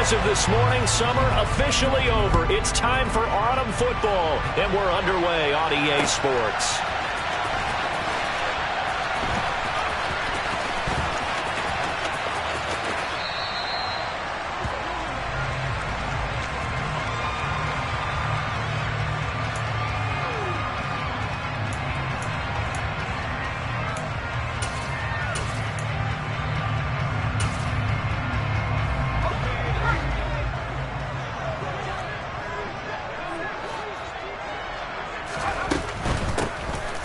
As of this morning, summer officially over. It's time for autumn football, and we're underway on EA Sports.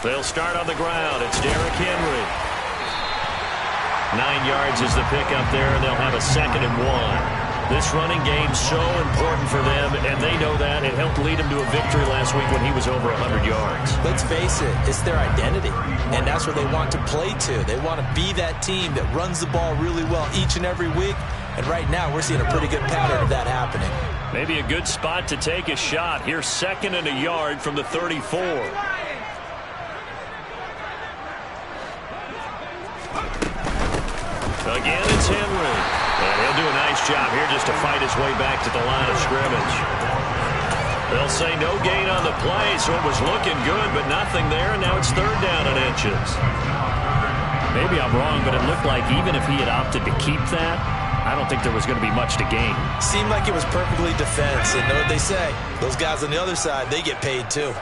They'll start on the ground. It's Derrick Henry. 9 yards is the pickup there, and they'll have a 2nd and 1. This running game's so important for them, and they know that. It helped lead them to a victory last week when he was over 100 yards. Let's face it, it's their identity, and that's what they want to play to. They want to be that team that runs the ball really well each and every week, and right now we're seeing a pretty good pattern of that happening. Maybe a good spot to take a shot. Here's 2nd and a yard from the 34. Again, it's Henry. And he'll do a nice job here just to fight his way back to the line of scrimmage. They'll say no gain on the play, so it was looking good, but nothing there, and now it's 3rd down and inches. Maybe I'm wrong, but it looked like even if he had opted to keep that, I don't think there was going to be much to gain. Seemed like it was perfectly defense, and know what they say. Those guys on the other side, they get paid too.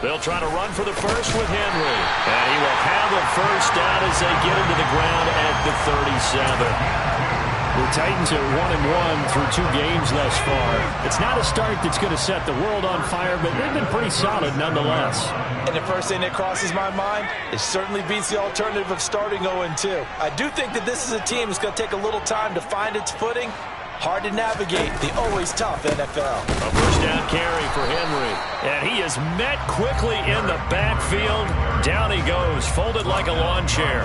They'll try to run for the first with Henry. And he will have a first down as they get him to the ground at the 37. The Titans are 1-1 through 2 games thus far. It's not a start that's going to set the world on fire, but they've been pretty solid nonetheless. And the first thing that crosses my mind, it certainly beats the alternative of starting 0-2. I do think that this is a team that's going to take a little time to find its footing. Hard to navigate the always tough NFL. A first down carry for Henry. And he is met quickly in the backfield. Down he goes, folded like a lawn chair.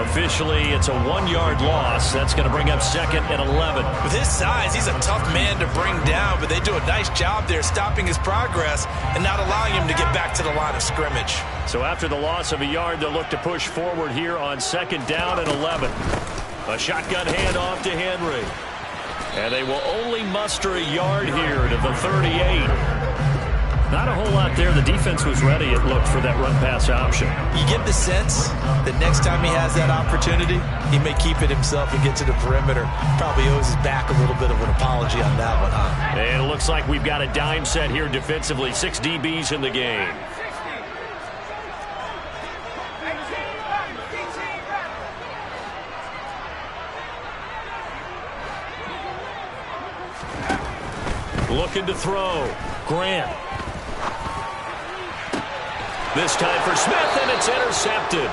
Officially, it's a 1-yard loss. That's going to bring up 2nd and 11. With his size, he's a tough man to bring down, but they do a nice job there stopping his progress and not allowing him to get back to the line of scrimmage. So after the loss of a yard, they'll look to push forward here on 2nd down and 11. A shotgun handoff to Henry. And they will only muster a yard here to the 38. Not a whole lot there. The defense was ready, it looked, for that run-pass option. You get the sense that next time he has that opportunity, he may keep it himself and get to the perimeter. Probably owes his back a little bit of an apology on that one, huh? And it looks like we've got a dime set here defensively. 6 DBs in the game. Looking to throw. Grant. This time for Smith, and it's intercepted.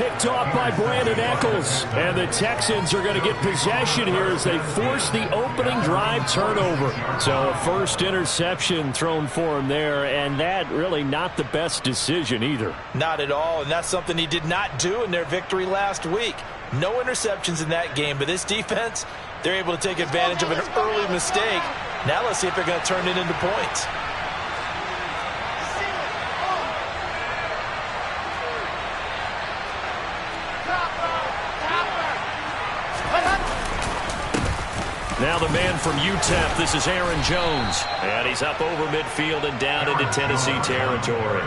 Picked off by Brandon Echols. And the Texans are going to get possession here as they force the opening drive turnover. So a first interception thrown for him there, and that really not the best decision either. Not at all, and that's something he did not do in their victory last week. No interceptions in that game, but this defense, they're able to take advantage of an early mistake. Now let's see if they're going to turn it into points. Now the man from UTEP, this is Aaron Jones. And he's up over midfield and down into Tennessee territory.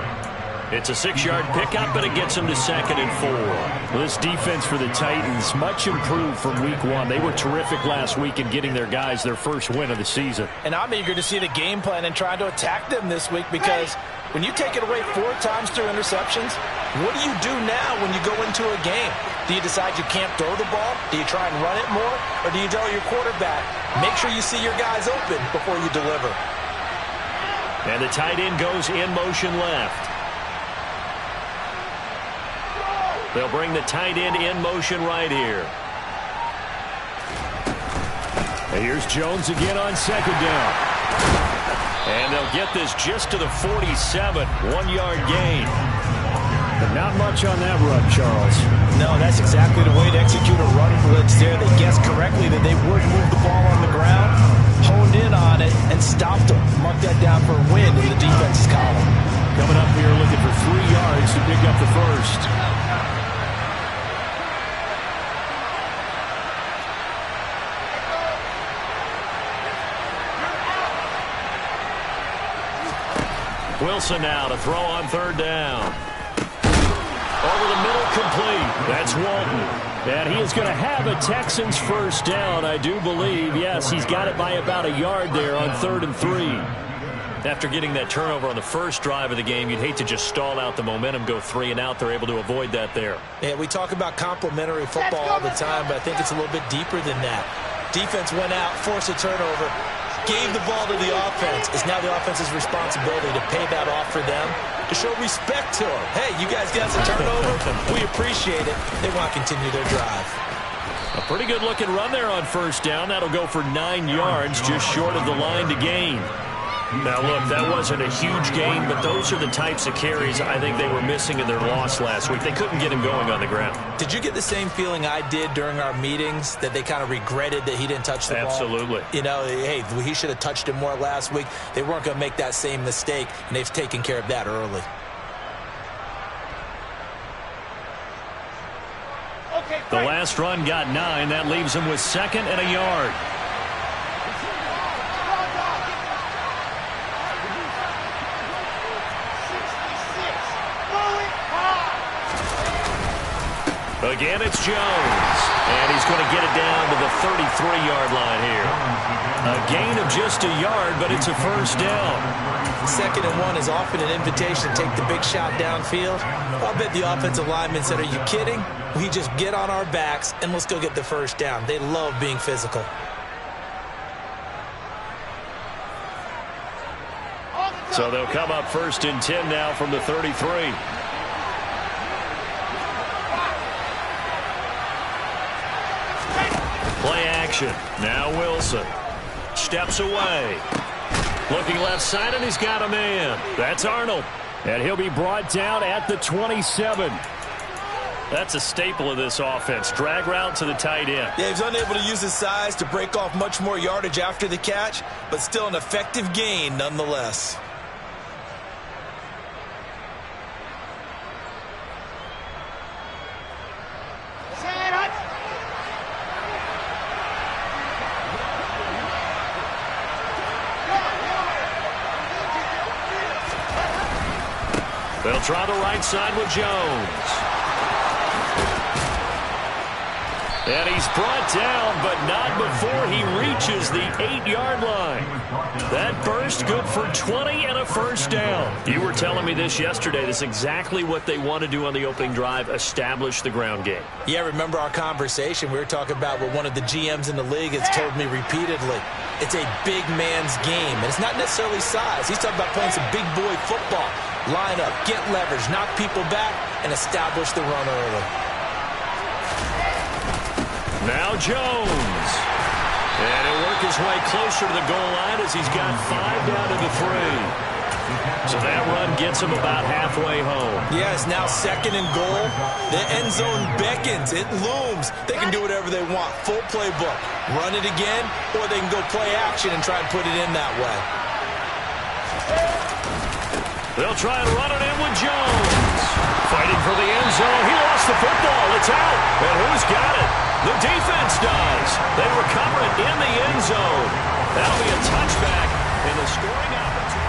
It's a 6-yard pickup, but it gets him to 2nd and 4. Well, this defense for the Titans, much improved from week 1. They were terrific last week in getting their guys their first win of the season. And I'm eager to see the game plan and try to attack them this week, because when you take it away 4 times through interceptions, what do you do now when you go into a game? Do you decide you can't throw the ball? Do you try and run it more? Or do you tell your quarterback, make sure you see your guys open before you deliver? And the tight end goes in motion left. They'll bring the tight end in motion right here. And here's Jones again on 2nd down. And they'll get this just to the 47. 1-yard gain. But not much on that run, Charles. No, that's exactly the way to execute a run blitz there. They guessed correctly that they would move the ball on the ground. honed in on it and stopped them. Mark that down for a win in the defense's column. Coming up here looking for 3 yards to pick up the first. Wilson now to throw on 3rd down. Over the middle, complete. That's Walton. And he is going to have a Texans first down, I do believe. Yes, he's got it by about a yard there on 3rd and 3. After getting that turnover on the first drive of the game, you'd hate to just stall out the momentum, go 3 and out. They're able to avoid that there. Yeah, we talk about complementary football all the time, but I think it's a little bit deeper than that. Defense went out, forced a turnover, gave the ball to the offense. It's now the offense's responsibility to pay that off for them, to show respect to them. Hey, you guys got a turnover. We appreciate it. They want to continue their drive. A pretty good-looking run there on 1st down. That'll go for 9 yards, just short of the line to gain. Now, look, that wasn't a huge gain, but those are the types of carries I think they were missing in their loss last week. They couldn't get him going on the ground. Did you get the same feeling I did during our meetings, that they kind of regretted that he didn't touch the ball? Absolutely. You know, hey, he should have touched it more last week. They weren't going to make that same mistake, and they've taken care of that early. The last run got 9. That leaves him with 2nd and a yard. Again, it's Jones. And he's going to get it down to the 33-yard line here. A gain of just a yard, but it's a first down. 2nd and 1 is often an invitation to take the big shot downfield. I'll bet the offensive lineman said, are you kidding? We just get on our backs and let's go get the first down. They love being physical. So they'll come up 1st and 10 now from the 33. Play action. Now Wilson steps away. Looking left side, and he's got a man. That's Arnold. And he'll be brought down at the 27. That's a staple of this offense. Drag route to the tight end. Yeah, he's unable to use his size to break off much more yardage after the catch, but still an effective gain nonetheless. They'll try the right side with Jones. And he's brought down, but not before he reaches the 8-yard line. That burst good for 20 and a first down. You were telling me this yesterday. This is exactly what they want to do on the opening drive, establish the ground game. Yeah, remember our conversation? We were talking about what one of the GMs in the league has told me repeatedly. It's a big man's game, and it's not necessarily size. He's talking about playing some big boy football. Line up, get leverage, knock people back, and establish the run early. Now Jones. And he'll work his way closer to the goal line as he's got 5 down to the 3. So that run gets him about halfway home. Yes, now 2nd and goal. The end zone beckons. It looms. They can do whatever they want. Full playbook. Run it again, or they can go play action and try and put it in that way. They'll try and run it in with Jones. Fighting for the end zone. He lost the football. It's out. And who's got it? The defense does. They recover it in the end zone. That'll be a touchback in the scoring opportunity.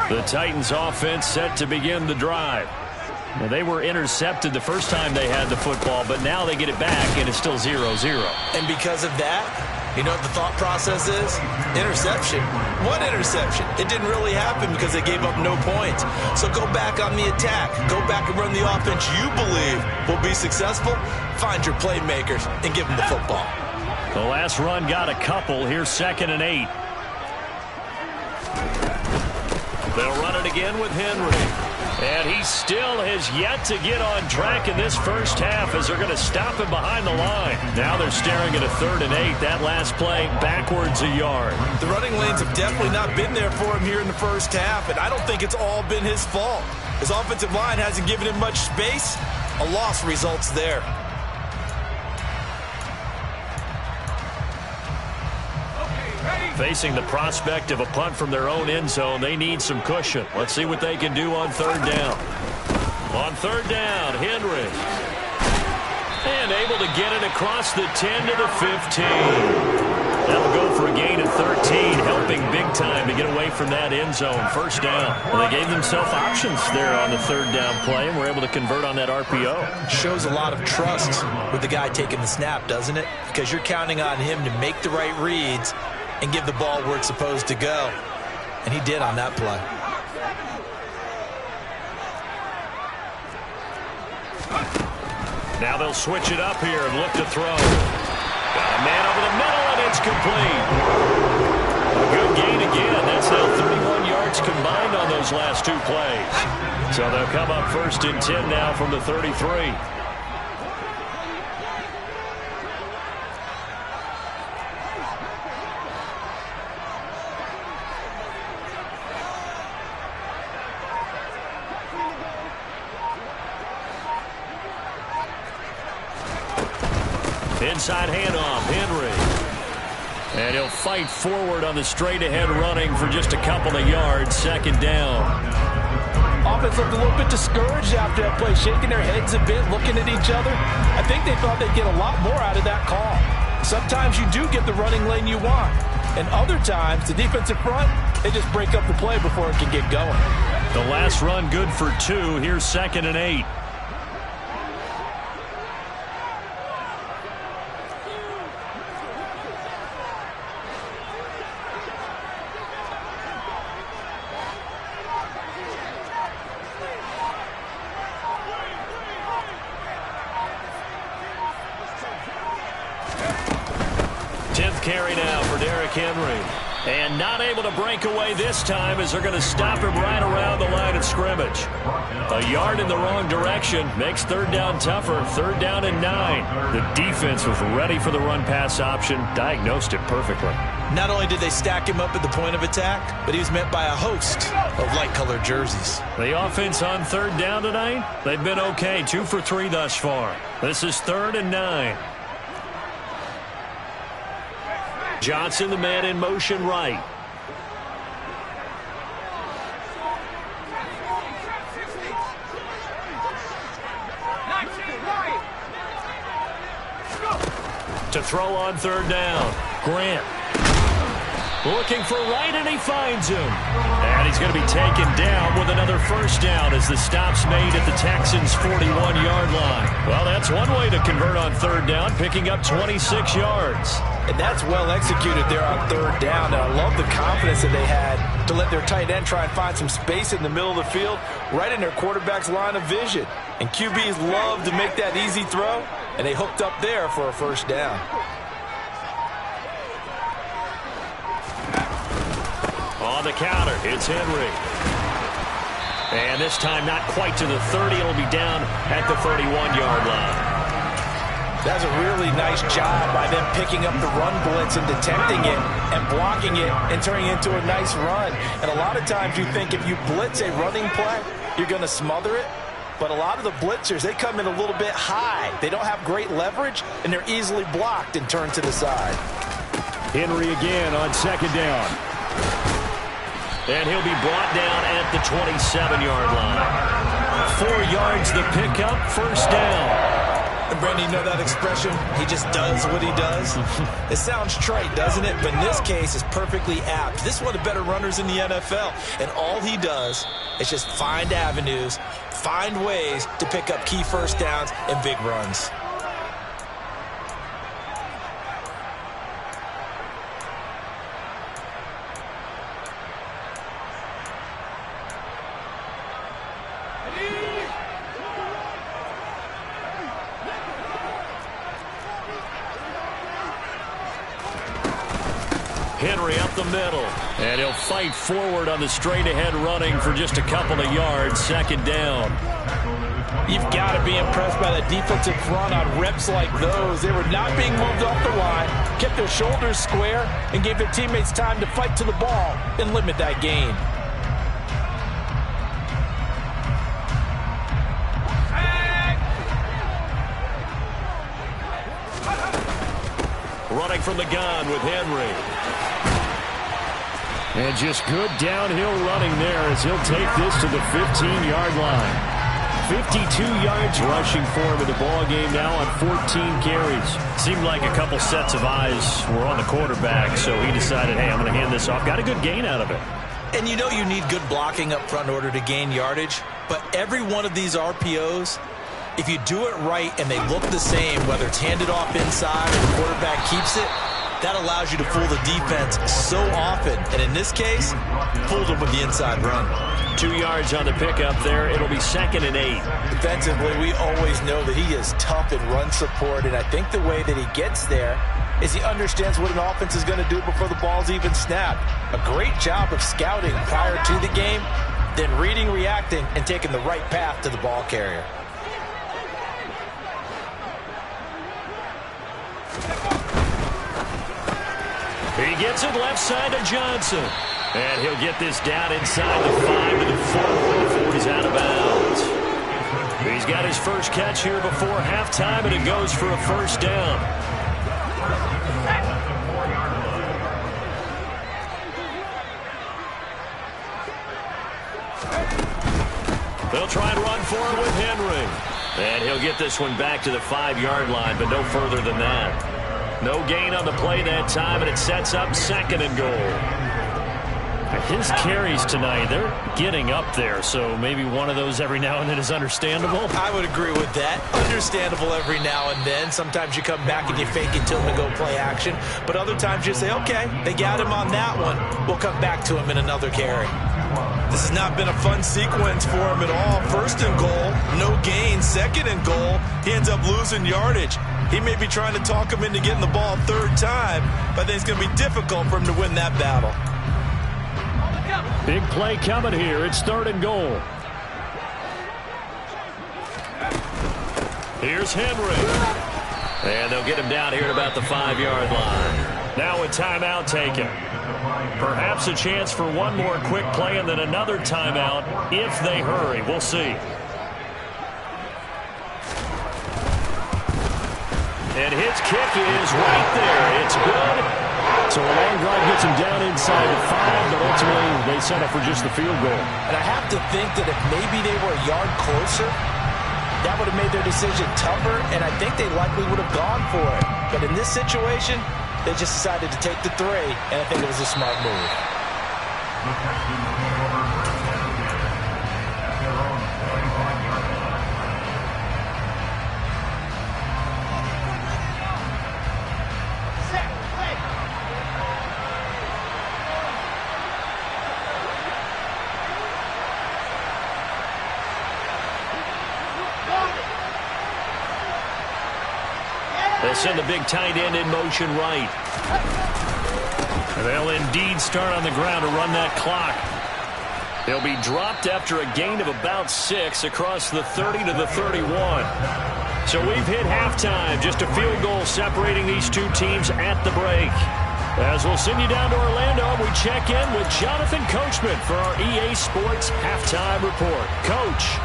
The Titans offense set to begin the drive. Now, they were intercepted the first time they had the football, but now they get it back, and it's still 0-0. And because of that, you know what the thought process is? Interception. What interception? It didn't really happen because they gave up no points. So go back on the attack. Go back and run the offense you believe will be successful. Find your playmakers and give them the football. The last run got a couple. Here's 2nd and 8. They'll run it again with Henry. And he still has yet to get on track in this first half as they're going to stop him behind the line. Now they're staring at a 3rd and 8. That last play backwards a yard. The running lanes have definitely not been there for him here in the first half, and I don't think it's all been his fault. His offensive line hasn't given him much space. A loss results there. Facing the prospect of a punt from their own end zone, they need some cushion. Let's see what they can do on 3rd down. On 3rd down, Henry. And able to get it across the 10 to the 15. That'll go for a gain of 13, helping big time to get away from that end zone. 1st down. Well, they gave themselves options there on the 3rd down play and were able to convert on that RPO. Shows a lot of trust with the guy taking the snap, doesn't it? Because you're counting on him to make the right reads and give the ball where it's supposed to go. And he did on that play. Now they'll switch it up here and look to throw. Got a man over the middle, and it's complete. A good gain again. That's now 31 yards combined on those last 2 plays. So they'll come up 1st and 10 now from the 33. Inside handoff, Henry. And he'll fight forward on the straight-ahead running for just a couple of yards. 2nd down. Offense looked a little bit discouraged after that play, shaking their heads a bit, looking at each other. I think they thought they'd get a lot more out of that call. Sometimes you do get the running lane you want. And other times, the defensive front, they just break up the play before it can get going. The last run good for 2. Here's 2nd and 8. Carry now for Derrick Henry. And not able to break away this time as they're going to stop him right around the line of scrimmage. A yard in the wrong direction makes 3rd down tougher. 3rd down and 9. The defense was ready for the run-pass option, diagnosed it perfectly. Not only did they stack him up at the point of attack, but he was met by a host of light-colored jerseys. The offense on 3rd down tonight, they've been okay. 2 for 3 thus far. This is 3rd and 9. Johnson, the man in motion right. To throw on 3rd down. Grant. Looking for right, and he finds him. And he's going to be taken down with another 1st down as the stop's made at the Texans' 41-yard line. Well, that's one way to convert on 3rd down, picking up 26 yards. And that's well executed there on 3rd down. And I love the confidence that they had to let their tight end try and find some space in the middle of the field, right in their quarterback's line of vision. And QBs love to make that easy throw, and they hooked up there for a 1st down. On the counter, it's Henry. And this time not quite to the 30. It'll be down at the 31-yard line. That's a really nice job by them picking up the run blitz and detecting it and blocking it and turning it into a nice run. And a lot of times you think if you blitz a running play, you're going to smother it. But a lot of the blitzers, they come in a little bit high. They don't have great leverage, and they're easily blocked and turned to the side. Henry again on 2nd down. And he'll be brought down at the 27-yard line. 4 yards the pickup, 1st down. And Brandon, you know that expression? He just does what he does. It sounds trite, doesn't it? But in this case, it's perfectly apt. This is one of the better runners in the NFL. And all he does is just find avenues, find ways to pick up key 1st downs and big runs. Henry up the middle. And he'll fight forward on the straight-ahead running for just a couple of yards. Second down. You've got to be impressed by the defensive front on reps like those. They were not being moved off the line, kept their shoulders square, and gave their teammates time to fight to the ball and limit that gain. Running from the gun with Henry. And just good downhill running there as he'll take this to the 15-yard line. 52 yards rushing for him in the ball game now on 14 carries. Seemed like a couple sets of eyes were on the quarterback, so he decided, hey, I'm going to hand this off. Got a good gain out of it. And you know you need good blocking up front in order to gain yardage, but every one of these RPOs, if you do it right and they look the same, whether it's handed off inside or the quarterback keeps it, that allows you to fool the defense so often. And in this case, fooled them with the inside run. 2 yards on the pickup there. It'll be 2nd and 8. Defensively, we always know that he is tough in run support, and I think the way that he gets there is he understands what an offense is going to do before the ball's even snapped. A great job of scouting prior to the game, then reading, reacting, and taking the right path to the ball carrier. He gets it left side to Johnson. And he'll get this down inside the 5 to the 4 before he's out of bounds. He's got his first catch here before halftime, and it goes for a first down. They'll try and run for it with Henry. And he'll get this one back to the 5-yard line, but no further than that. No gain on the play that time, and it sets up 2nd and goal. His carries tonight, they're getting up there, so maybe one of those every now and then is understandable. I would agree with that. Understandable every now and then. Sometimes you come back and you fake it till to go play action, but other times you say, okay, they got him on that one. We'll come back to him in another carry. This has not been a fun sequence for him at all. 1st and goal, no gain. 2nd and goal, he ends up losing yardage. He may be trying to talk him into getting the ball 3rd time, but I think it's going to be difficult for him to win that battle. Big play coming here. It's 3rd and goal. Here's Henry. And they'll get him down here at about the 5-yard line. Now a timeout taken. Perhaps a chance for one more quick play and then another timeout if they hurry. We'll see. And his kick is right there. It's good. So a long drive gets him down inside the 5, but ultimately they settle for just the field goal. And I have to think that if maybe they were a yard closer, that would have made their decision tougher, and I think they likely would have gone for it. But in this situation, they just decided to take the 3, and I think it was a smart move. They'll send the big tight end in motion right. And they'll indeed start on the ground to run that clock. They'll be dropped after a gain of about 6 across the 30 to the 31. So we've hit halftime. Just a field goal separating these two teams at the break. As we'll send you down to Orlando, we check in with Jonathan Coachman for our EA Sports Halftime Report. Coach.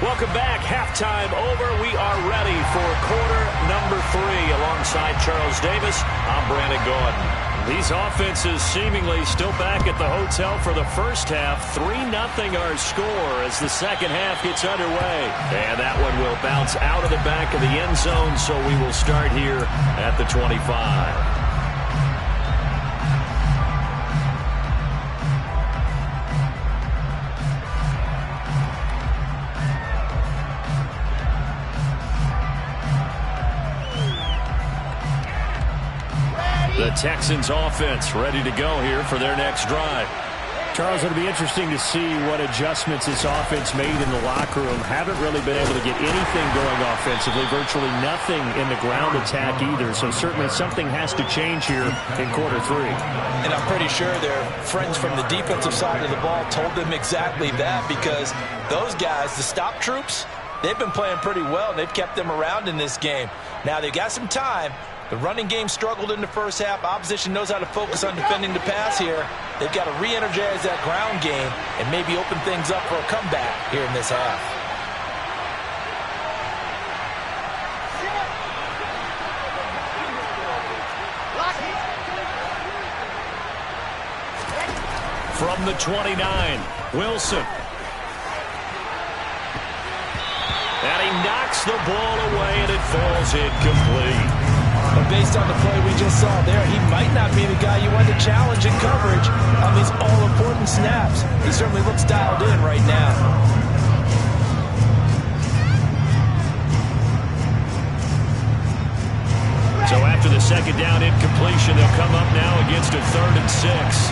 Welcome back. Halftime over. We are ready for quarter number 3. Alongside Charles Davis, I'm Brandon Gaudin. These offenses seemingly still back at the hotel for the first half. 3-0 our score as the second half gets underway. And that one will bounce out of the back of the end zone, so we will start here at the 25. The Texans offense ready to go here for their next drive. Charles, it'll be interesting to see what adjustments this offense made in the locker room. Haven't really been able to get anything going offensively, virtually nothing in the ground attack either. So certainly something has to change here in quarter three. And I'm pretty sure their friends from the defensive side of the ball told them exactly that, because those guys, the stop troops, they've been playing pretty well. They've kept them around in this game. Now they've got some time. The running game struggled in the first half. Opposition knows how to focus on defending the pass here. They've got to re-energize that ground game and maybe open things up for a comeback here in this half. From the 29, Wilson. And he knocks the ball away, and it falls incomplete. But based on the play we just saw there, he might not be the guy you want to challenge in coverage on these all-important snaps. He certainly looks dialed in right now. So after the second down incompletion, they'll come up now against a 3rd and 6.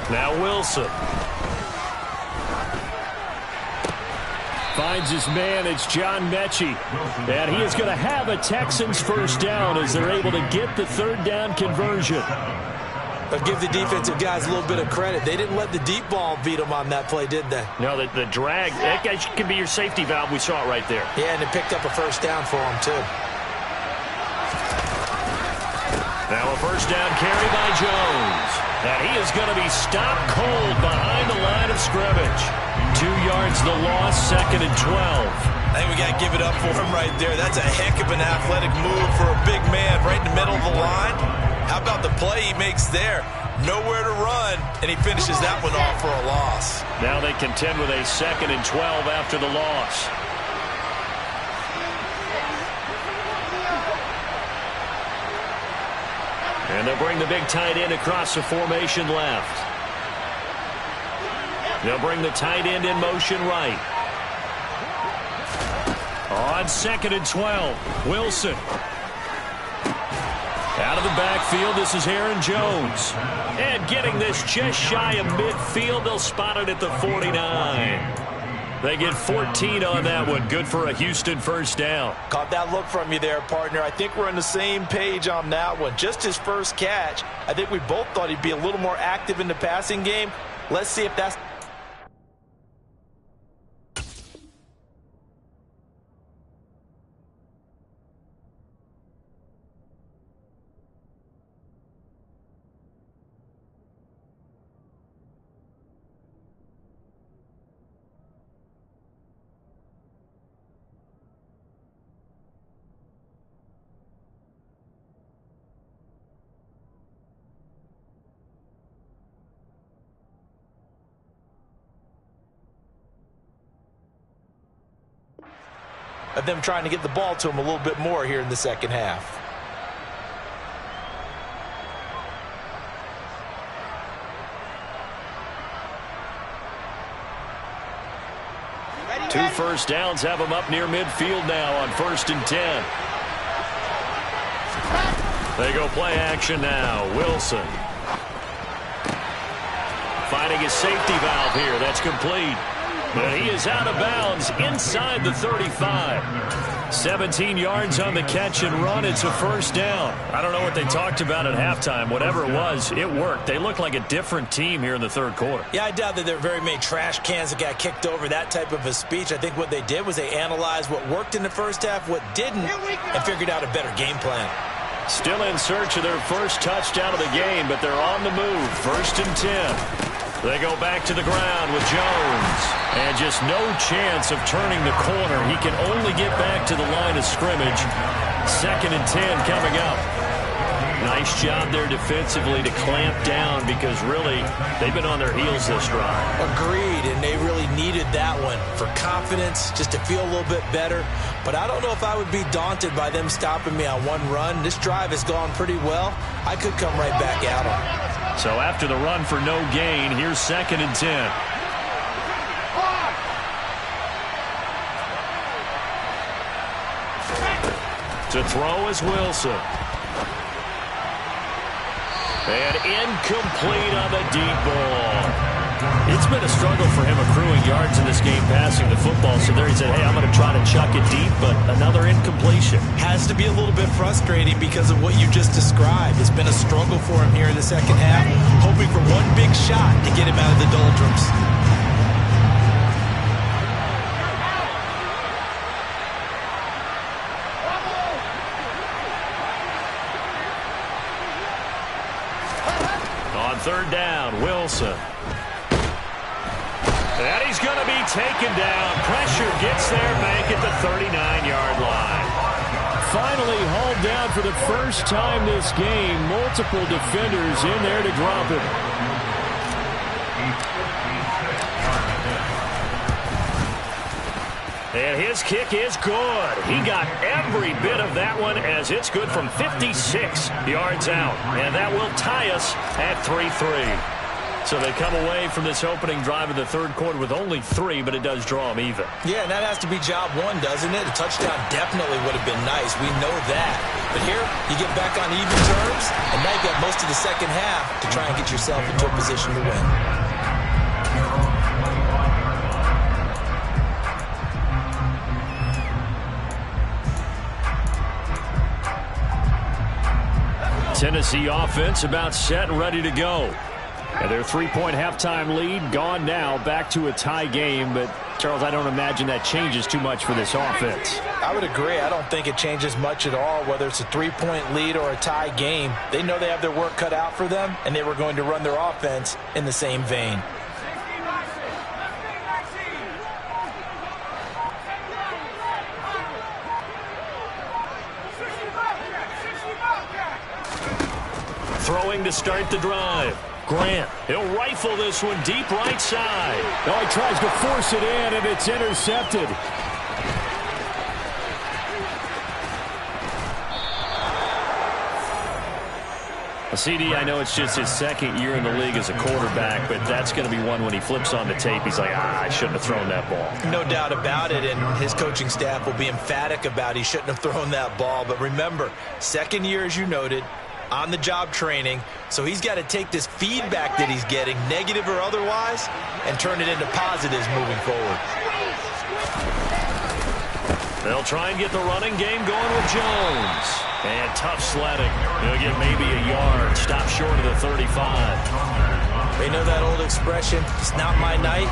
Now Wilson. Finds his man. It's John Mechie. And he is going to have a Texans first down as they're able to get the 3rd down conversion. But give the defensive guys a little bit of credit. They didn't let the deep ball beat them on that play, did they? No, the drag, that could be your safety valve. We saw it right there. Yeah, and it picked up a first down for them, too. Now a first down carry by Jones. And he is going to be stopped cold behind the line of scrimmage. 2 yards the loss, 2nd and 12. I think we got to give it up for him right there. That's a heck of an athletic move for a big man right in the middle of the line. How about the play he makes there? Nowhere to run, and he finishes that one off for a loss. Now they contend with a 2nd and 12 after the loss. And they'll bring the big tight end across the formation left. They'll bring the tight end in motion right. On 2nd and 12, Wilson. Out of the backfield, this is Aaron Jones. And getting this just shy of midfield, they'll spot it at the 49. They get 14 on that one. Good for a Houston first down. Caught that look from you there, partner. I think we're on the same page on that one. Just his first catch. I think we both thought he'd be a little more active in the passing game. Let's see if that's... of them trying to get the ball to him a little bit more here in the second half. Two first downs have them up near midfield now on 1st and 10. They go play action now. Wilson. Finding his safety valve here. That's complete. And he is out of bounds inside the 35. 17 yards on the catch and run. It's a first down. I don't know what they talked about at halftime. Whatever it was, it worked. They look like a different team here in the 3rd quarter. Yeah, I doubt that there are very many trash cans that got kicked over, that type of a speech. I think what they did was they analyzed what worked in the first half, what didn't, and figured out a better game plan. Still in search of their first touchdown of the game, but they're on the move. 1st and 10. They go back to the ground with Jones. And just no chance of turning the corner. He can only get back to the line of scrimmage. 2nd and 10 coming up. Nice job there defensively to clamp down because really they've been on their heels this drive. Agreed, and they really needed that one for confidence, just to feel a little bit better. But I don't know if I would be daunted by them stopping me on one run. This drive has gone pretty well. I could come right back at them. So after the run for no gain, here's 2nd and 10. To throw is Wilson. And incomplete on the deep ball. It's been a struggle for him accruing yards in this game passing the football. So there he said, hey, I'm going to try to chuck it deep, but another incompletion. Has to be a little bit frustrating because of what you just described. It's been a struggle for him here in the second half, hoping for one big shot to get him out of the doldrums. On 3rd down, Wilson. And he's going to be taken down. Pressure gets there, Bank at the 39-yard line. Finally hauled down for the first time this game. Multiple defenders in there to drop him. And his kick is good. He got every bit of that one as it's good from 56 yards out. And that will tie us at 3-3. So they come away from this opening drive of the 3rd quarter with only 3, but it does draw them even. Yeah, and that has to be job 1, doesn't it? A touchdown definitely would have been nice. We know that. But here, you get back on even terms, and now you got most of the second half to try and get yourself into a position to win. Tennessee offense about set and ready to go. And their 3-point halftime lead gone now, back to a tie game. But, Charles, I don't imagine that changes too much for this offense. I would agree. I don't think it changes much at all, whether it's a 3-point lead or a tie game. They know they have their work cut out for them, and they were going to run their offense in the same vein. Throwing to start the drive. Grant, he'll rifle this one deep right side. Oh, he tries to force it in, and it's intercepted. CD, I know it's just his 2nd year in the league as a quarterback, but that's going to be one when he flips on the tape. He's like, I shouldn't have thrown that ball. No doubt about it, and his coaching staff will be emphatic about he shouldn't have thrown that ball. But remember, 2nd year, as you noted, on-the-job training, so he's got to take this feedback that he's getting, negative or otherwise, and turn it into positives moving forward. They'll try and get the running game going with Jones. And tough sledding. He'll get maybe a yard. Stop short of the 35. They know that old expression, it's not my night.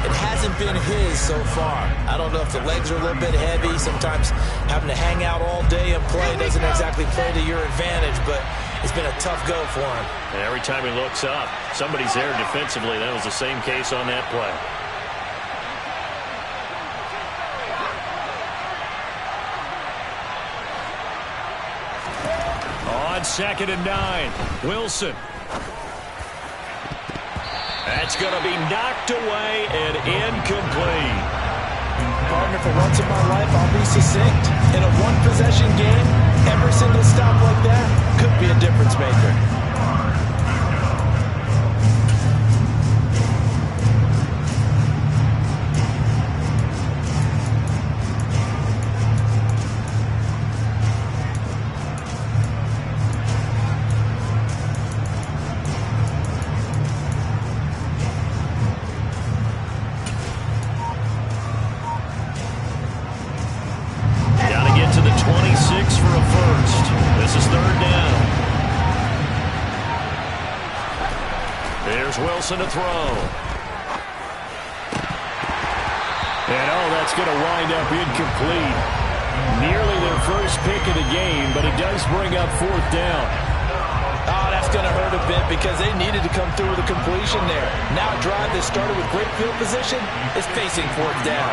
It hasn't been his so far. I don't know if the legs are a little bit heavy. Sometimes having to hang out all day and play doesn't exactly play to your advantage, but it's been a tough go for him. And every time he looks up, somebody's there defensively. That was the same case on that play. On 2nd and 9, Wilson. That's going to be knocked away and incomplete. Partner, for once in my life, I'll be succinct. In a one-possession game, every single stop like that could be a difference maker. Wilson to throw. And that's going to wind up incomplete. Nearly their first pick of the game, but it does bring up 4th down. Oh, that's going to hurt a bit because they needed to come through with a completion there. Now a drive that started with great field position is facing 4th down.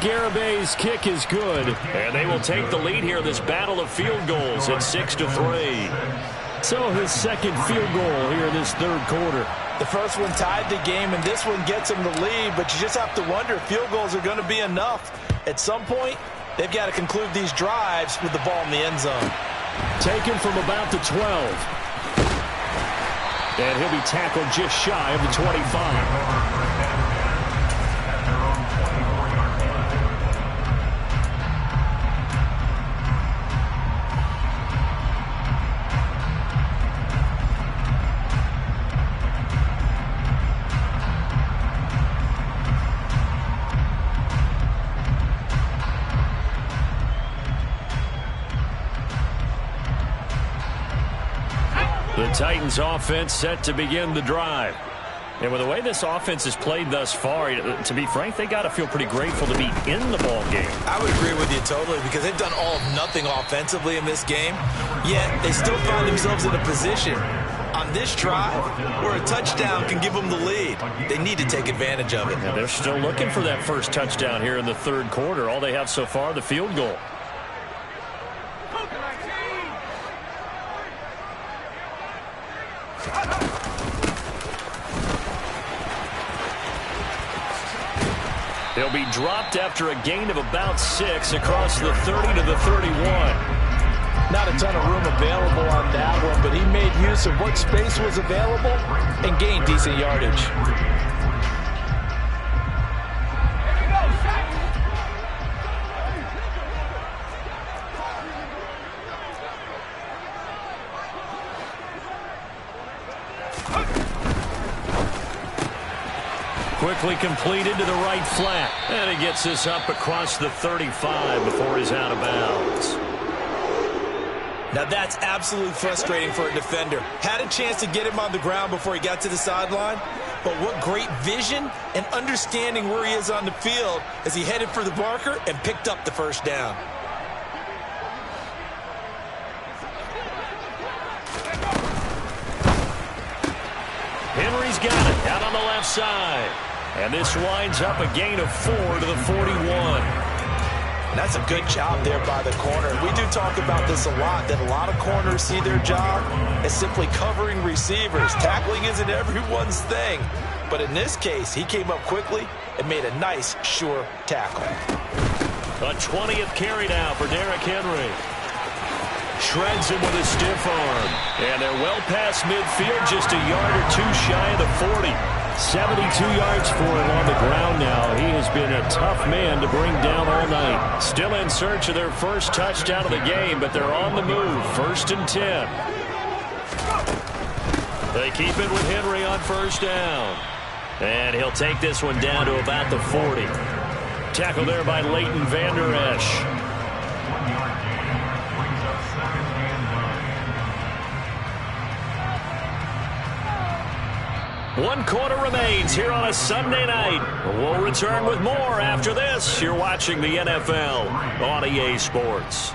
Garabay's kick is good. And they will take the lead here in this battle of field goals at 6-3. So his second field goal here in this third quarter. The first one tied the game, and this one gets him the lead, but you just have to wonder if field goals are going to be enough. At some point, they've got to conclude these drives with the ball in the end zone. Taken from about the 12. And he'll be tackled just shy of the 25. The Titans offense set to begin the drive. And with the way this offense has played thus far, to be frank, they got to feel pretty grateful to be in the ball game. I would agree with you totally, because they've done all of nothing offensively in this game, yet they still find themselves in a position on this drive where a touchdown can give them the lead. They need to take advantage of it. And they're still looking for that first touchdown here in the third quarter. All they have so far, the field goal. He'll be dropped after a gain of about 6 across the 30 to the 31. Not a ton of room available on that one, but he made use of what space was available and gained decent yardage. Quickly completed to the right flat. And he gets this up across the 35 before he's out of bounds. Now that's absolutely frustrating for a defender. Had a chance to get him on the ground before he got to the sideline, but what great vision and understanding where he is on the field as he headed for the marker and picked up the first down. Henry's got it out on the left side. And this winds up a gain of 4 to the 41. That's a good job there by the corner. We do talk about this a lot, that a lot of corners see their job as simply covering receivers. Tackling isn't everyone's thing. But in this case, he came up quickly and made a nice, sure tackle. A 20th carry now for Derrick Henry. Shreds him with a stiff arm. And they're well past midfield, just a yard or two shy of the 40. 72 yards for him on the ground now. He has been a tough man to bring down all night. Still in search of their first touchdown of the game, but they're on the move. 1st and 10. They keep it with Henry on first down. And he'll take this one down to about the 40. Tackle there by Leighton Vander Esch. One quarter remains here on a Sunday night. We'll return with more after this. You're watching the NFL on EA Sports.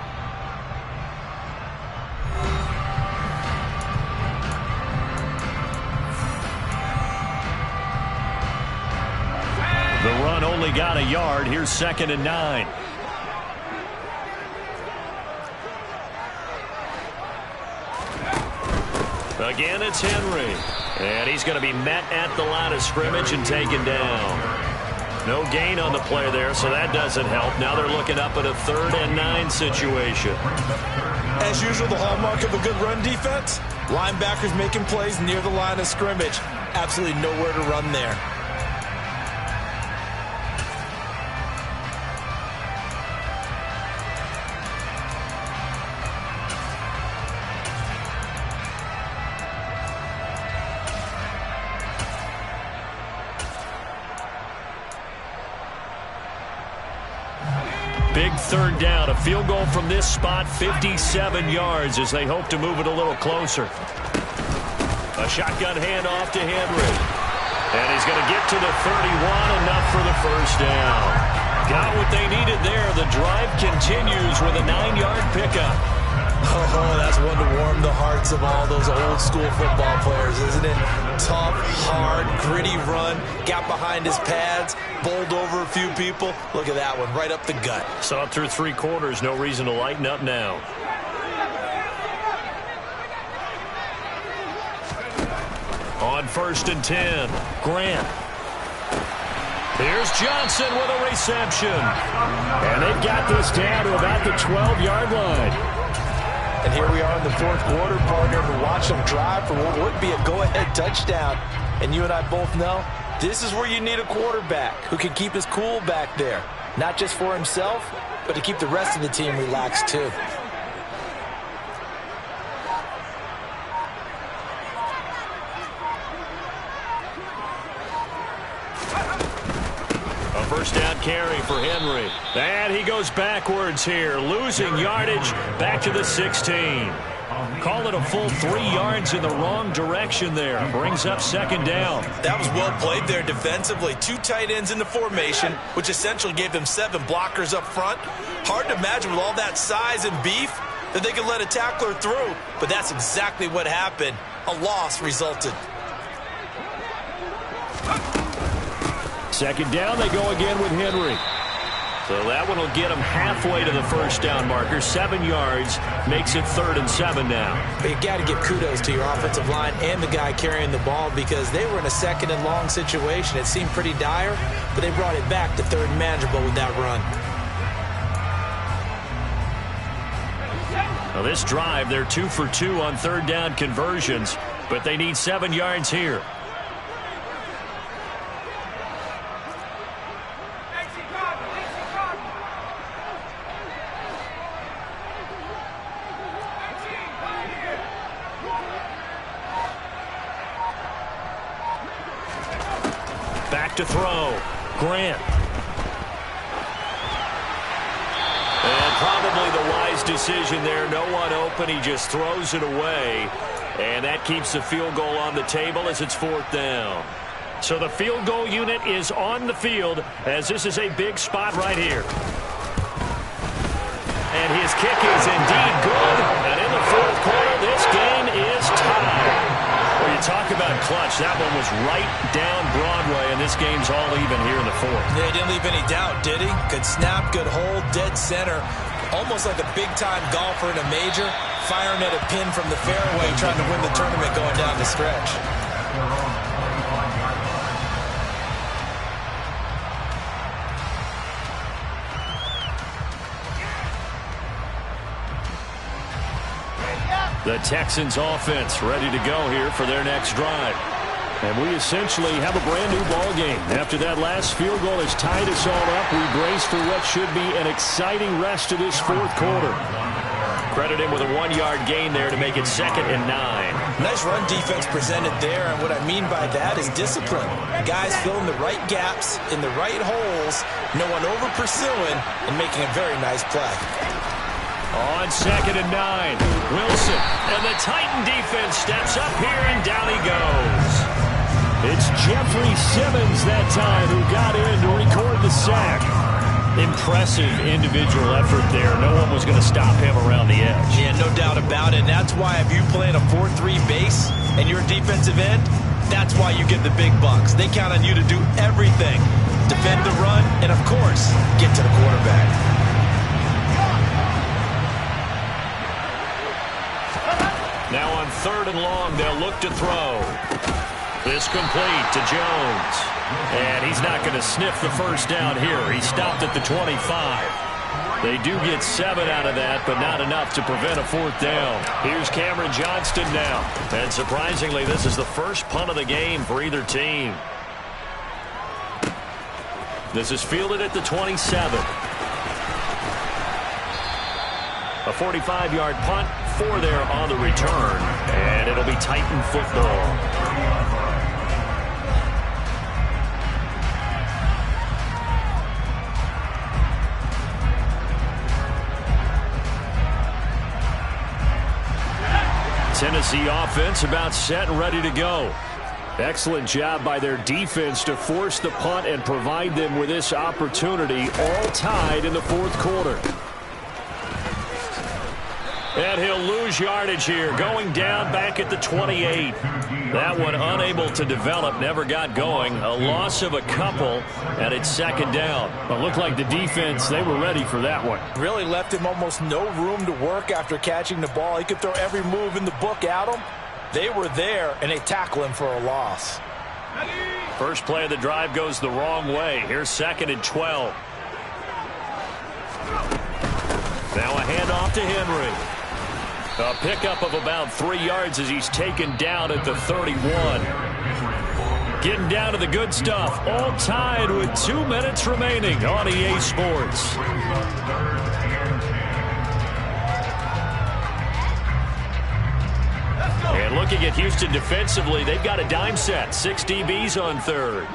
The run only got a yard. Here's 2nd and 9. Again, it's Henry. And he's going to be met at the line of scrimmage and taken down. No gain on the play there, so that doesn't help. Now they're looking up at a 3rd and 9 situation. As usual, the hallmark of a good run defense, linebackers making plays near the line of scrimmage. Absolutely nowhere to run there. Big 3rd down. A field goal from this spot, 57 yards as they hope to move it a little closer. A shotgun handoff to Henry. And he's going to get to the 31, enough for the first down. Got what they needed there. The drive continues with a 9-yard pickup. Oh, that's one to warm the hearts of all those old school football players, isn't it? Tough, hard, gritty run, got behind his pads, bowled over a few people. Look at that one, right up the gut. Saw it through 3 quarters, no reason to lighten up now. On 1st and 10, Grant. Here's Johnson with a reception. And they've got this down to about the 12-yard line. And here we are in the 4th quarter, partner, to watch them drive for what would be a go-ahead touchdown. And you and I both know this is where you need a quarterback who can keep his cool back there. Not just for himself, but to keep the rest of the team relaxed too. First down carry for Henry. And he goes backwards here, losing yardage back to the 16. Call it a full 3 yards in the wrong direction there. Brings up 2nd down. That was well played there defensively. 2 tight ends in the formation, which essentially gave them 7 blockers up front. Hard to imagine with all that size and beef that they could let a tackler through. But that's exactly what happened. A loss resulted. 2nd down, they go again with Henry. So that one will get them halfway to the first down marker. 7 yards makes it 3rd and 7 now. But you got to give kudos to your offensive line and the guy carrying the ball because they were in a 2nd and long situation. It seemed pretty dire, but they brought it back to 3rd and manageable with that run. Now this drive, they're 2 for 2 on 3rd down conversions, but they need 7 yards here. Back to throw. Grant. And probably the wise decision there. No one open. He just throws it away. And that keeps the field goal on the table as it's 4th down. So the field goal unit is on the field as this is a big spot right here. And his kick is indeed good. And in the 4th quarter, this game is tied. Well, you talk about clutch. That one was right down Broadway, and this game's all even here in the 4th. Yeah, he didn't leave any doubt, did he? Good snap, good hold, dead center. Almost like a big-time golfer in a major, firing at a pin from the fairway, trying to win the tournament going down the stretch. The Texans offense ready to go here for their next drive. And we essentially have a brand new ball game. After that last field goal has tied us all up, we brace for what should be an exciting rest of this 4th quarter. Credit him with a 1-yard gain there to make it 2nd and 9. Nice run defense presented there, and what I mean by that is discipline. Guys filling the right gaps in the right holes, no one over pursuing, and making a very nice play. On 2nd and 9, Wilson, and the Titan defense steps up here, and down he goes. It's Jeffrey Simmons that time who got in to record the sack. Impressive individual effort there. No one was going to stop him around the edge. Yeah, no doubt about it. And that's why if you play in a 4-3 base and you're a defensive end, that's why you get the big bucks. They count on you to do everything. Defend the run, and of course, get to the quarterback. Now on 3rd and long, they'll look to throw. This complete to Jones. And he's not going to sniff the first down here. He stopped at the 25. They do get 7 out of that, but not enough to prevent a 4th down. Here's Cameron Johnston now. And surprisingly, this is the first punt of the game for either team. This is fielded at the 27. A 45-yard punt, 4 there on the return, and it'll be Titan football. Tennessee offense about set and ready to go. Excellent job by their defense to force the punt and provide them with this opportunity, all tied in the 4th quarter. And he'll lose yardage here, going down back at the 28. That one unable to develop, never got going. A loss of a couple, and it's second down. Well, it looked like the defense, they were ready for that one. Really left him almost no room to work after catching the ball. He could throw every move in the book at him. They were there, and they tackle him for a loss. First play of the drive goes the wrong way. Here's second and 12. Now a handoff to Henry. A pickup of about 3 yards as he's taken down at the 31. Getting down to the good stuff. All tied with 2 minutes remaining on EA Sports. And looking at Houston defensively, they've got a dime set. 6 DBs on third.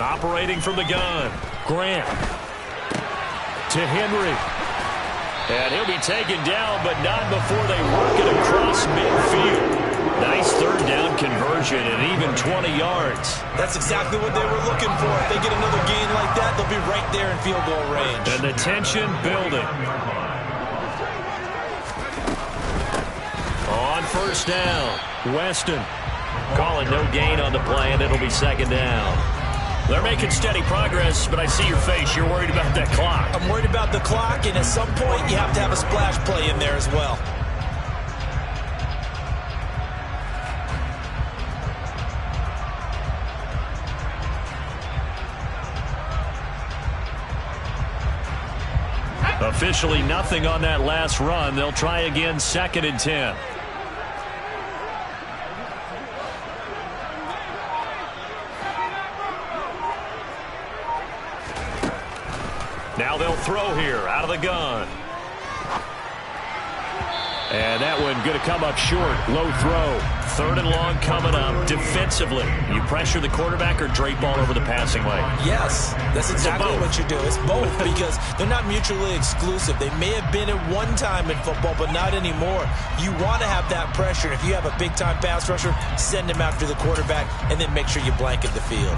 Operating from the gun, Grant to Henry. And he'll be taken down, but not before they work it across midfield. Nice third down conversion and even 20 yards. That's exactly what they were looking for. If they get another gain like that, they'll be right there in field goal range. And the tension building. On first down, Weston calling no gain on the play, and it'll be second down. They're making steady progress, but I see your face. You're worried about that clock. I'm worried about the clock, and at some point, you have to have a splash play in there as well. Officially nothing on that last run. They'll try again, second and 10. Now they'll throw here out of the gun. And that one going to come up short. Low throw. Third and long coming up. Defensively, you pressure the quarterback or drape ball over the passing lane? Yes, that's exactly what you do. It's both because they're not mutually exclusive. They may have been at one time in football, but not anymore. You want to have that pressure. If you have a big-time pass rusher, send him after the quarterback, and then make sure you blanket the field.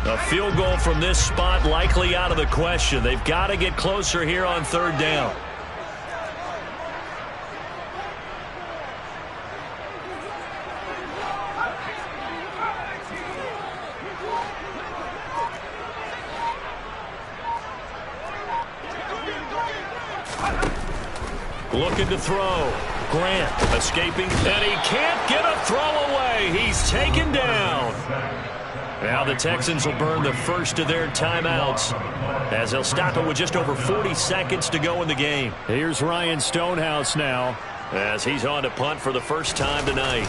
A field goal from this spot likely out of the question. They've got to get closer here on third down. Looking to throw. Grant escaping, and he can't get a throw away. He's taken down. Now the Texans will burn the first of their timeouts as they'll stop it with just over 40 seconds to go in the game. Here's Ryan Stonehouse now as he's on to punt for the first time tonight.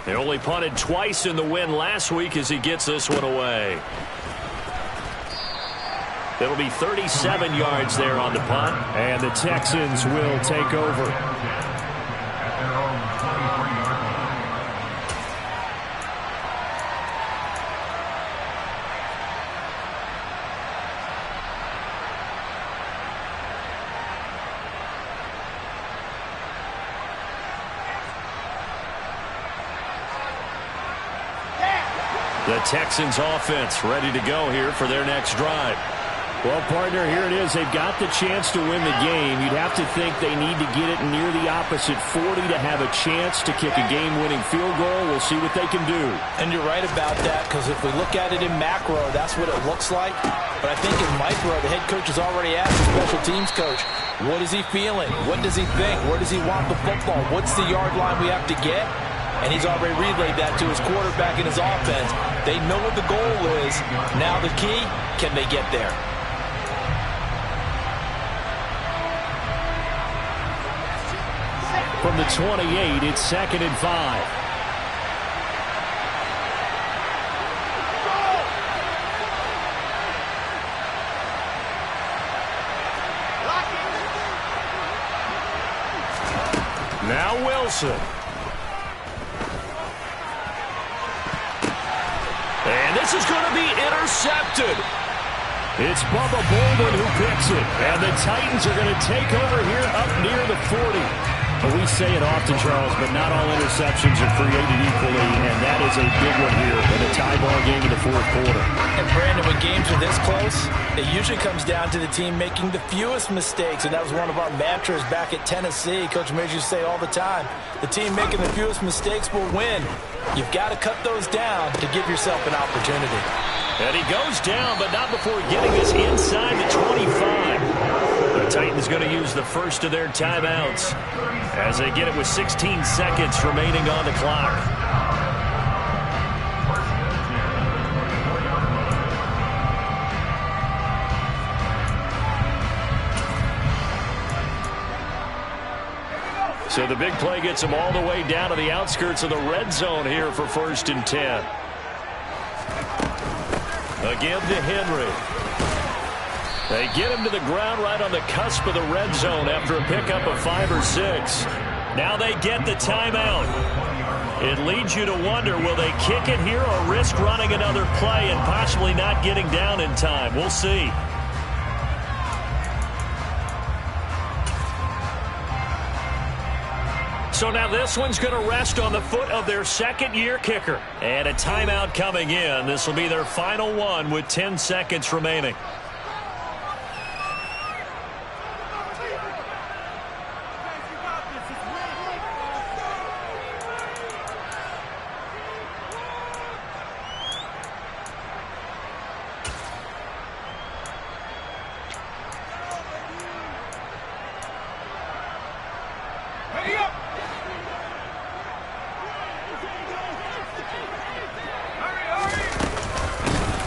He only punted twice in the win last week as he gets this one away. It'll be 37 yards there on the punt. And the Texans will take over. The Texans offense ready to go here for their next drive. Well, partner, here it is. They've got the chance to win the game. You'd have to think they need to get it near the opposite 40 to have a chance to kick a game-winning field goal. We'll see what they can do. And you're right about that, because if we look at it in macro, that's what it looks like. But I think in micro, the head coach has already asked the special teams coach, what is he feeling? What does he think? Where does he want the football? What's the yard line we have to get? And he's already relayed that to his quarterback and his offense. They know what the goal is. Now the key, can they get there? From the 28, it's 2nd and 5. Now Wilson. And this is going to be intercepted. It's Bubba Bolden who picks it. And the Titans are going to take over here up near the 40. Well, we say it often, Charles, but not all interceptions are created equally, and that is a big one here in a tie ball game in the fourth quarter. And, Brandon, when games are this close, it usually comes down to the team making the fewest mistakes, and that was one of our mantras back at Tennessee. Coach Mears used to say all the time, the team making the fewest mistakes will win. You've got to cut those down to give yourself an opportunity. And he goes down, but not before getting this inside the 25. The Titans going to use the first of their timeouts as they get it with 16 seconds remaining on the clock. So the big play gets them all the way down to the outskirts of the red zone here for 1st and 10. Again to Henry. They get him to the ground right on the cusp of the red zone after a pickup of 5 or 6. Now they get the timeout. It leads you to wonder, will they kick it here or risk running another play and possibly not getting down in time? We'll see. So now this one's going to rest on the foot of their second-year kicker. And a timeout coming in. This will be their final one with 10 seconds remaining.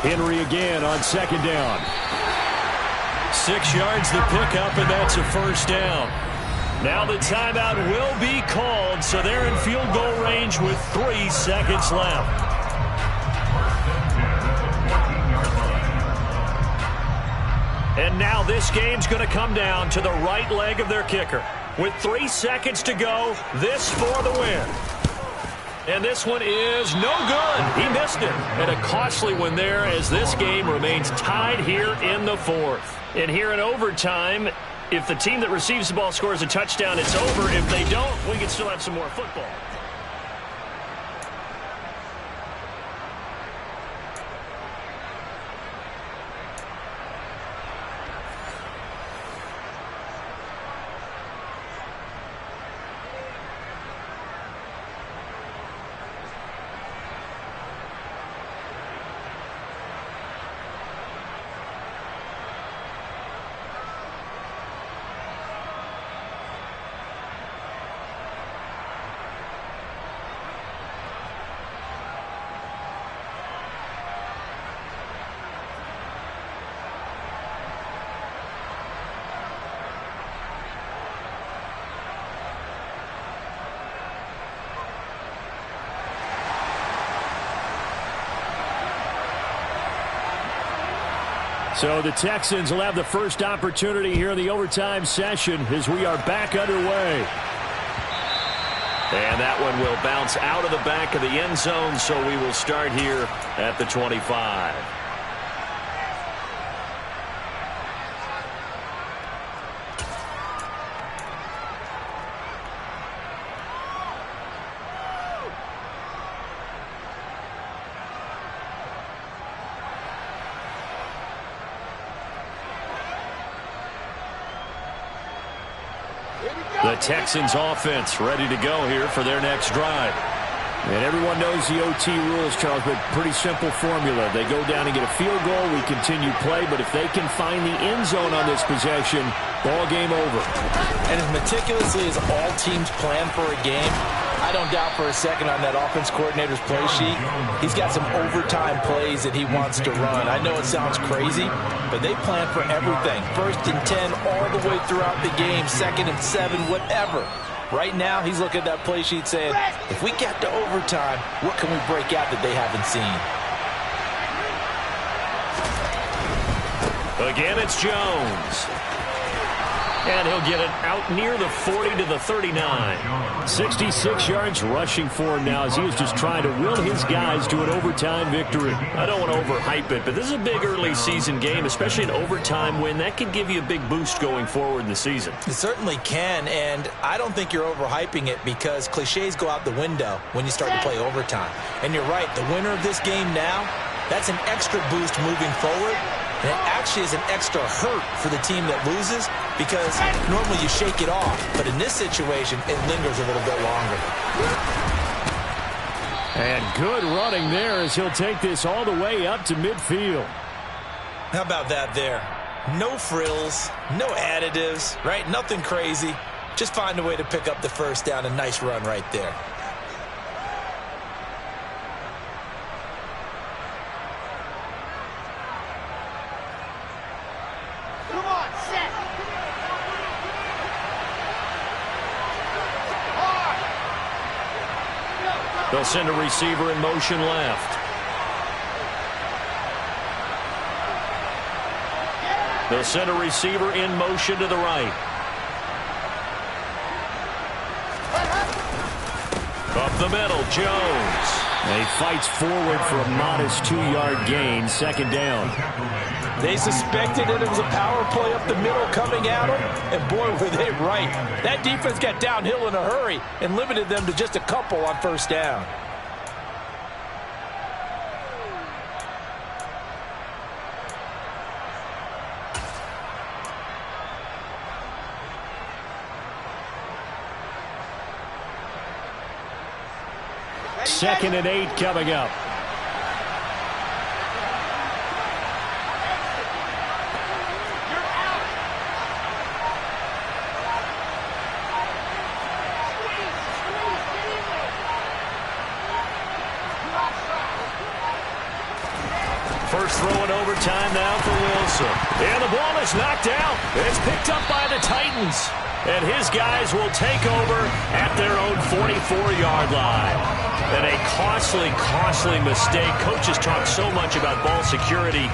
Henry again on 2nd down. 6 yards the pickup, and that's a 1st down. Now the timeout will be called, so they're in field goal range with 3 seconds left. And now this game's going to come down to the right leg of their kicker. With 3 seconds to go, this for the win. And this one is no good. He missed it. And a costly one there as this game remains tied here in the 4th. And here in overtime, if the team that receives the ball scores a touchdown, it's over. If they don't, we can still have some more football. So the Texans will have the first opportunity here in the overtime session as we are back underway. And that one will bounce out of the back of the end zone, so we will start here at the 25. The Texans offense ready to go here for their next drive. And everyone knows the OT rules, Charles, but pretty simple formula. They go down and get a field goal, we continue play, but if they can find the end zone on this possession, ball game over. And as meticulously as all teams plan for a game, I don't doubt for a second on that offense coordinator's play sheet, he's got some overtime plays that he wants to run. I know it sounds crazy, but they plan for everything. 1st and 10 all the way throughout the game, 2nd and 7, whatever. Right now, he's looking at that play sheet saying, if we get to overtime, what can we break out that they haven't seen? Again, it's Jones. And he'll get it out near the 40 to the 39. 66 yards rushing for him now as he is just trying to will his guys to an overtime victory. I don't want to overhype it, but this is a big early season game, especially an overtime win. That could give you a big boost going forward in the season. It certainly can, and I don't think you're overhyping it because cliches go out the window when you start to play overtime. And you're right, the winner of this game now, that's an extra boost moving forward. And it actually is an extra hurt for the team that loses because normally you shake it off. But in this situation, it lingers a little bit longer. And good running there as he'll take this all the way up to midfield. How about that there? No frills, no additives, right? Nothing crazy. Just find a way to pick up the first down. A nice run right there. They'll send a receiver in motion left. They'll send a receiver in motion to the right. Up the middle, Jones. And he fights forward for a modest 2-yard gain, second down. They suspected that it was a power play up the middle coming at them, and boy, were they right. That defense got downhill in a hurry and limited them to just a couple on first down. Second and 8 coming up. First throw in overtime now for Wilson. And the ball is knocked out. It's picked up by the Titans. And his guys will take over at their own 44-yard line. And a costly, costly mistake. Coaches talk so much about ball security.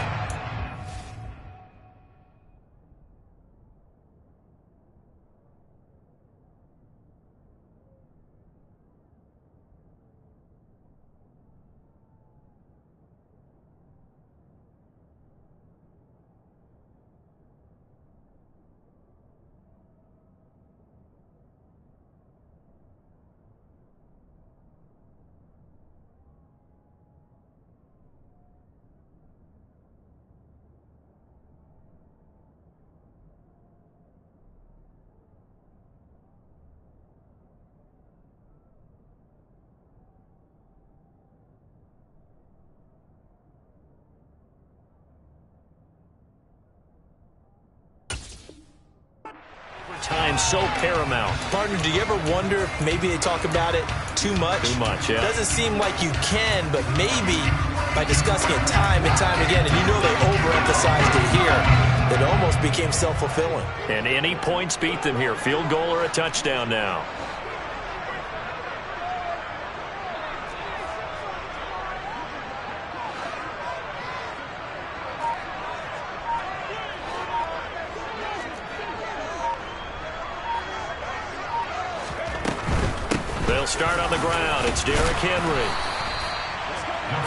Time so paramount. Partner, do you ever wonder if maybe they talk about it too much? Too much, yeah. It doesn't seem like you can, but maybe by discussing it time and time again, and you know they overemphasized it here, it almost became self-fulfilling. And any points beat them here. Field goal or a touchdown now. They'll start on the ground. It's Derrick Henry.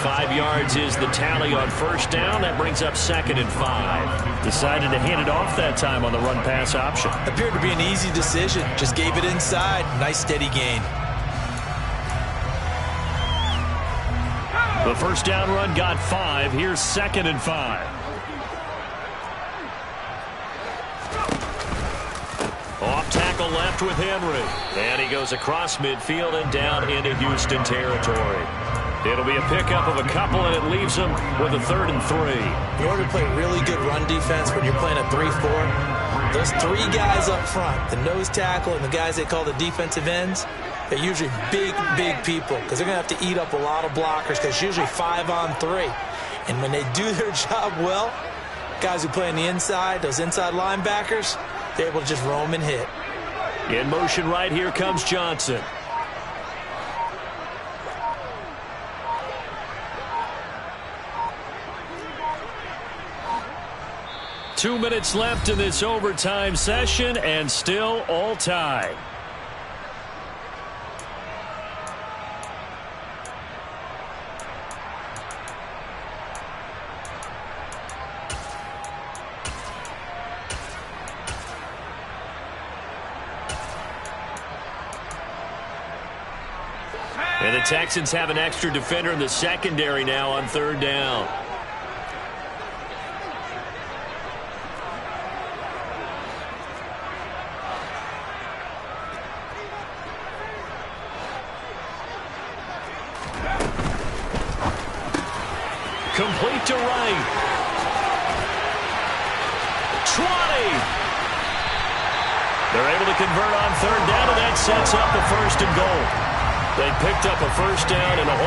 5 yards is the tally on first down. That brings up second and 5. Decided to hand it off that time on the run-pass option. Appeared to be an easy decision. Just gave it inside. Nice steady gain. The first down run got 5. Here's second and 5. Off tackle left with Henry. And he goes across midfield and down into Houston territory. It'll be a pickup of a couple, and it leaves them with a 3rd and 3. In order to play really good run defense when you're playing a 3-4, those 3 guys up front, the nose tackle and the guys they call the defensive ends, they're usually big, big people because they're going to have to eat up a lot of blockers because it's usually 5 on 3. And when they do their job well, guys who play on the inside, those inside linebackers, they're able to just roam and hit. In motion right here comes Johnson. 2 minutes left in this overtime session, and still all tied. And the Texans have an extra defender in the secondary now on 3rd down. Complete to right. 20. They're able to convert on 3rd down, and that sets up the 1st and goal. They picked up a 1st down and a